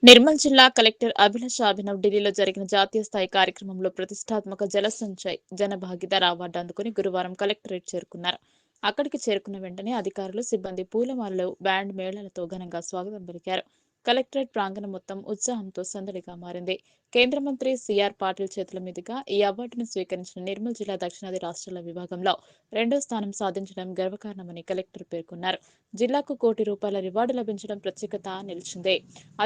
నిర్మల్ జిల్లా కలెక్టర్ అభిలాష్ అభినవ్ ఢిల్లీలో జరిగిన జాతీయ స్థాయి కార్యక్రమంలో ప్రతిష్టాత్మక జల సంచయ్ జన భాగీదార్ అవార్డు అందుకుని గురువారం కలెక్టరేట్ చేరుకున్నారు. అక్కడికి చేరుకున్న వెంటనే అధికారులు, సిబ్బంది పూలమాలలు, బ్యాండ్ మేళాలతో ఘనంగా స్వాగతం పలికారు. కలెక్టరేట్ ప్రాంగణం మొత్తం ఉత్సాహంతో సందడిగా మారింది. కేంద్ర మంత్రి సిఆర్ పాటిల్ చేతుల మీదుగా ఈ అవార్డును స్వీకరించిన నిర్మల్ జిల్లా దక్షిణాది రాష్ట్రాల విభాగంలో 2వ స్థానం సాధించడం గర్వకారణమని కలెక్టర్ పేర్కొన్నారు. జిల్లాకు ₹1 కోటి రివార్డు లభించడం ప్రత్యేకత నిలిచింది.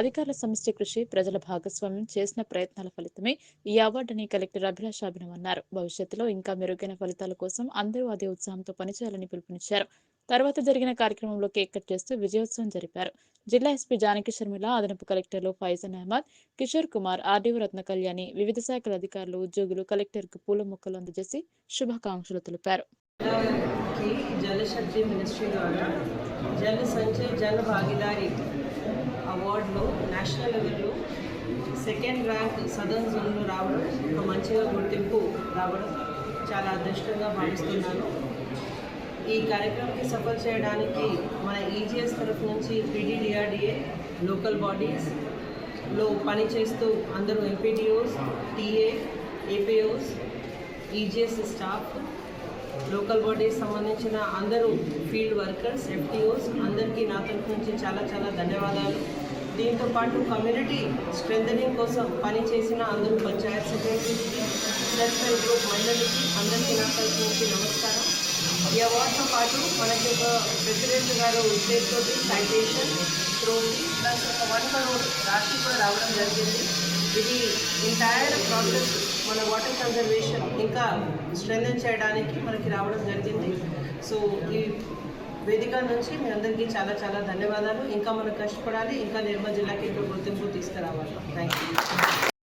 అధికారుల సమిష్టి కృషి, ప్రజల భాగస్వామ్యం, చేసిన ప్రయత్నాల ఫలితమే ఈ అవార్డుని కలెక్టర్ అభిలాష్ అభినవ్ అన్నారు. భవిష్యత్తులో ఇంకా మెరుగైన ఫలితాల కోసం అందరూ అదే ఉత్సాహంతో పనిచేయాలని పిలుపునిచ్చారు. తర్వాత జరిగిన కార్యక్రమంలో కేక్ కట్ చేస్తూ విజయోత్సవం జరిపారు. జిల్లా ఎస్పీ జానకి శర్మిల, అదనపు కలెక్టర్లు ఫైజన్ అహ్మద్, కిషోర్ కుమార్, ఆర్డీఓ రత్న కళ్యాణి, వివిధ శాఖల అధికారులు, ఉద్యోగులు కలెక్టర్కు పూల మొక్కలు అందజేసి శుభాకాంక్షలు తెలిపారు. జలశక్తి మినిస్ట్రీ ద్వారా జల సంచయ్ జన భాగీదారీ అవార్డులో నేషనల్ లెవెల్లో 2nd ర్యాంక్ సదర్న్ జోన్లో రావడం, ఒక మంచిగా గుర్తింపు రావడం చాలా అదృష్టంగా భావిస్తున్నాను. ఈ కార్యక్రమానికి సఫల్ చేయడానికి మన ఈజీఎస్ తరఫు నుంచి పీడీడీఆర్డీఏ, లోకల్ బాడీస్లో పనిచేస్తూ అందరూ MPTOs, TA, APOs, EGS staff, local bodies సంబంధించిన అందరూ ఫీల్డ్ వర్కర్స్, ఎఫ్టీఓస్ అందరికీ నా తరఫు నుంచి చాలా చాలా ధన్యవాదాలు. దీంతోపాటు కమ్యూనిటీ స్ట్రెంథనింగ్ కోసం పనిచేసిన అందరూ పంచాయత్ సెక్రటరీస్కి, సెల్ఫ్ హెల్ప్ గ్రూప్ మహిళలకి అందరికీ నా తరఫు నుంచి నమస్కారం. ఈ అవార్డుతో పాటు మనకి ఒక ప్రెసిడెంట్ గారు చేతితో సైటేషన్, ట్రోఫీ ప్లస్ ఒక 1 crore రాశి కూడా రావడం జరిగింది. ఇది ఎంటైర్ ప్రాసెస్ మన వాటర్ కన్జర్వేషన్ ఇంకా స్ట్రెంథన్ చేయడానికి మనకి రావడం జరిగింది. సో ఈ వేదిక నుంచి మీ అందరికీ చాలా చాలా ధన్యవాదాలు. ఇంకా మనం కష్టపడాలి, ఇంకా నిర్మల్ జిల్లాకి ఇంకా గుర్తింపు తీసుకురావాలి. Thank you.